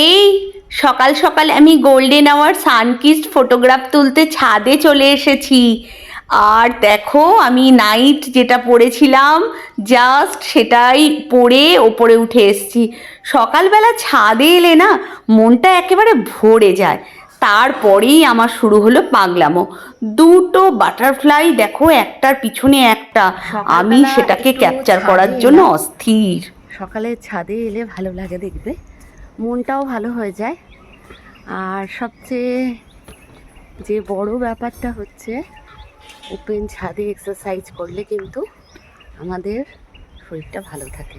এই সকাল সকাল আমি গোল্ডেন আওয়ার সানকিস্ট ফটোগ্রাফ তুলতে ছাদে চলে এসেছি। আর দেখো আমি নাইট যেটা পরেছিলাম জাস্ট সেটাই পরে ওপরে উঠে এসেছি। সকালবেলা ছাদে এলে না মনটা একেবারে ভরে যায়। তারপরেই আমার শুরু হলো পাগলামো। দুটো বাটারফ্লাই দেখো একটার পিছনে একটা, আমি সকালবেলা সেটাকে একটু ক্যাপচার ছাদে করার জন্য এলাম। অস্থির। সকালে ছাদে এলে ভালো লাগে, দেখবে মনটাও ভালো হয়ে যায়। আর সবচেয়ে যে বড় ব্যাপারটা হচ্ছে ওপেন ছাদে এক্সারসাইজ করলে কিন্তু আমাদের শরীরটা ভালো থাকে।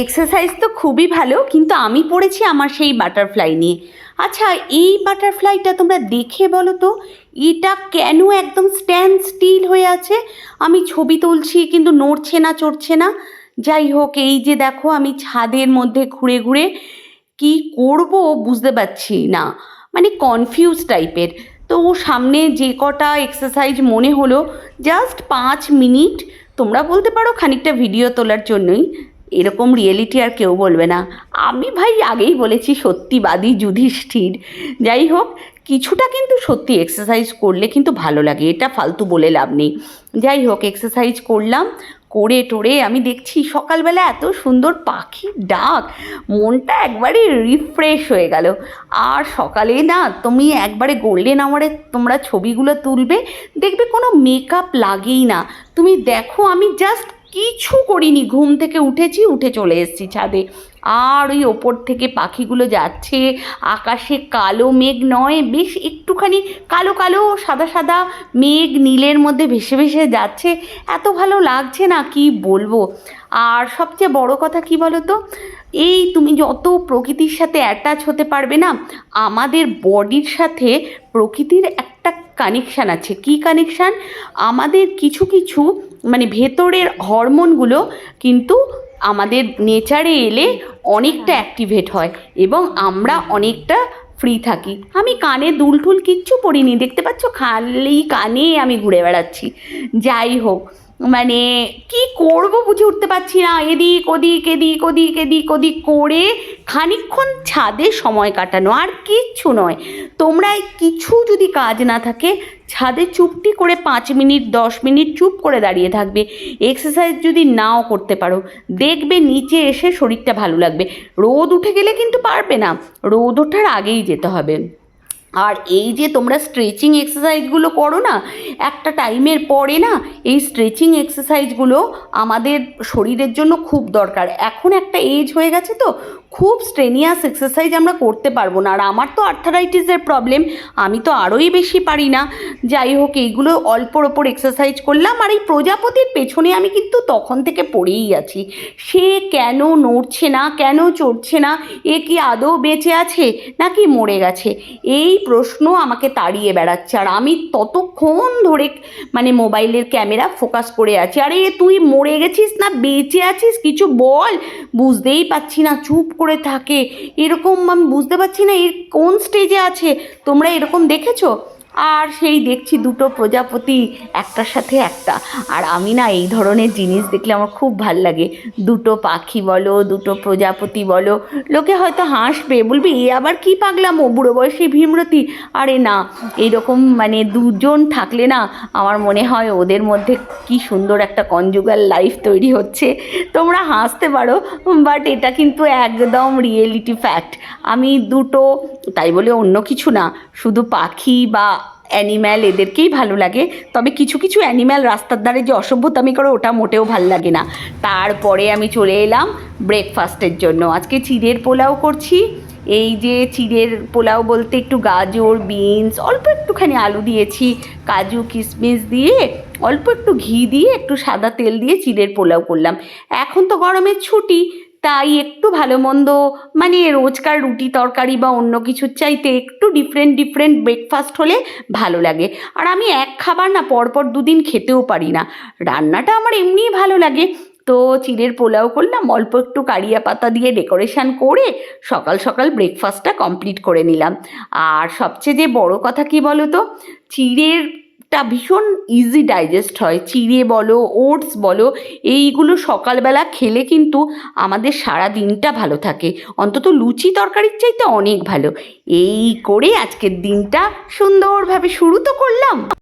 এক্সারসাইজ তো খুবই ভালো, কিন্তু আমি পড়েছি আমার সেই বাটারফ্লাই নিয়ে। আচ্ছা, এই বাটারফ্লাইটা তোমরা দেখে বলো তো, এটা কেন একদম স্ট্যান্ড স্টিল হয়ে আছে? আমি ছবি তুলছি কিন্তু নড়ছে না, চড়ছে না। যাই হোক, এই যে দেখো আমি ছাদের মধ্যে ঘুরে ঘুরে কি করব বুঝতে পারছি না, মানে কনফিউজ টাইপের। তো সামনে যে কটা এক্সারসাইজ মনে হলো, জাস্ট 5 মিনিট, তোমরা বলতে পারো খানিকটা ভিডিও তোলার জন্যই। এরকম রিয়েলিটি আর কেউ বলবে না। আমি ভাই আগেই বলেছি সত্যিবাদী যুধিষ্ঠির। যাই হোক, কিছুটা কিন্তু সত্যি এক্সারসাইজ করলে কিন্তু ভালো লাগে, এটা ফালতু বলে লাভ নেই। যাই হোক, এক্সারসাইজ করলাম, করে টোরে আমি দেখছি সকালবেলা এত সুন্দর পাখির ডাক, মনটা একবারে রিফ্রেশ হয়ে গেল। আর সকালে না তুমি একবারে গোল্ডেন আওয়ারে তোমরা ছবিগুলো তুলবে, দেখবে কোনো মেকআপ লাগেই না। তুমি দেখো আমি জাস্ট কিছু করিনি, ঘুম থেকে উঠেছি, উঠে চলে এসেছি ছাদে। আর ওই ওপর থেকে পাখিগুলো যাচ্ছে, আকাশে কালো মেঘ নয়, বেশ একটুখানি কালো কালো সাদা সাদা মেঘ নীলের মধ্যে ভেসে ভেসে যাচ্ছে, এত ভালো লাগছে না কি বলবো। আর সবচেয়ে বড় কথা কি বলো তো, এই তুমি যত প্রকৃতির সাথে অ্যাটাচ হতে পারবে না, আমাদের বডির সাথে প্রকৃতির একটা কানেকশান আছে। কি কানেকশান? আমাদের কিছু কিছু মানে ভেতরের হরমোনগুলো কিন্তু আমাদের নেচারে এলে অনেকটা অ্যাক্টিভেট হয় এবং আমরা অনেকটা ফ্রি থাকি। আমি কানে দুল টুল কিচ্ছু পরিনি, দেখতে পাচ্ছ খালি কানে আমি ঘুরে বেড়াচ্ছি। যাই হোক, মানে কি করব বুঝে উঠতে পারছি না, এদিক ওদিক এদিক ওদিক এদিক ওদিক করে খানিকক্ষণ ছাদে সময় কাটানো, আর কিচ্ছু নয়। তোমরা কিছু যদি কাজ না থাকে, ছাদে চুপটি করে 5 মিনিট 10 মিনিট চুপ করে দাঁড়িয়ে থাকবে। এক্সারসাইজ যদি নাও করতে পারো, দেখবে নিচে এসে শরীরটা ভালো লাগবে। রোদ উঠে গেলে কিন্তু পারবে না, রোদ ওঠার আগেই যেতে হবে। আর এই যে তোমরা স্ট্রেচিং এক্সারসাইজগুলো করো না একটা টাইমের পরে, না এই স্ট্রেচিং এক্সারসাইজগুলো আমাদের শরীরের জন্য খুব দরকার। এখন একটা এজ হয়ে গেছে তো, খুব স্ট্রেনিয়াস এক্সারসাইজ আমরা করতে পারবো না। আর আমার তো আর্থারাইটিসের প্রবলেম, আমি তো আরোই বেশি পারি না। যাই হোক, এইগুলো অল্পর ওপর এক্সারসাইজ করলাম। আর এই প্রজাপতির পেছনে আমি কিন্তু তখন থেকে পড়েই আছি, সে কেন নড়ছে না, কেন চড়ছে না, এ কি আদৌ বেঁচে আছে নাকি মরে গেছে, এই প্রশ্ন আমাকে তাড়িয়ে বেড়াচ্ছে। আর আমি ততক্ষণ ধরে মানে মোবাইলের ক্যামেরা ফোকাস করে আছি, আরে তুই মরে গেছিস না বেঁচে আছিস কিছু বল, বুঝতেই পাচ্ছি না, চুপ করে থাকে এরকম। আমি বুঝতে পারছি না এর কোন স্টেজে আছে। তোমরা এরকম দেখেছো? আর সেই দেখছি দুটো প্রজাপতি একটার সাথে একটা। আর আমি না এই ধরনের জিনিস দেখলে আমার খুব ভাল লাগে। দুটো পাখি বলো, দুটো প্রজাপতি বলো, লোকে হয়তো হাসবে, বলবে এ আবার কি পাগলামো, বুড়ো বয়সে ভীমরতি। আরে না, এইরকম মানে দুজন থাকলে না আমার মনে হয় ওদের মধ্যে কি সুন্দর একটা কনজুগাল লাইফ তৈরি হচ্ছে। তোমরা হাসতে পারো, বাট এটা কিন্তু একদম রিয়েলিটি ফ্যাক্ট। আমি দুটো, তাই বলে অন্য কিছু না, শুধু পাখি বা অ্যানিম্যাল এদেরকেই ভালো লাগে। তবে কিছু কিছু অ্যানিম্যাল রাস্তার ধারে যে অসভ্যতামি করে ওটা মোটেও ভাল লাগে না। তারপরে আমি চলে এলাম ব্রেকফাস্টের জন্য। আজকে চিড়ের পোলাও করছি। এই যে চিড়ের পোলাও বলতে একটু গাজর, বিনস, অল্প একটুখানি আলু দিয়েছি, কাজু কিশমিশ দিয়ে, অল্প একটু ঘি দিয়ে, একটু সাদা তেল দিয়ে চিড়ের পোলাও করলাম। এখন তো গরমের ছুটি, তাই একটু ভালো মন্দ মানে রোজকার রুটি তরকারি বা অন্য কিছুর চাইতে একটু ডিফারেন্ট ডিফারেন্ট ব্রেকফাস্ট হলে ভালো লাগে। আর আমি এক খাবার না পরপর দুদিন খেতেও পারি না, রান্নাটা আমার এমনিই ভালো লাগে। তো চিড়ের পোলাও করলাম, অল্প একটু কারিয়া পাতা দিয়ে ডেকোরেশন করে সকাল সকাল ব্রেকফাস্টটা কমপ্লিট করে নিলাম। আর সবচেয়ে যে বড় কথা কি বলো তো, চিড়ের অনেকটা ভীষণ ইজি ডাইজেস্ট হয়। চিড়ে বলো, ওটস বলো, এইগুলো সকালবেলা খেলে কিন্তু আমাদের সারা দিনটা ভালো থাকে, অন্তত লুচি তরকারির চাইতে অনেক ভালো। এই করে আজকের দিনটা সুন্দরভাবে শুরু তো করলাম।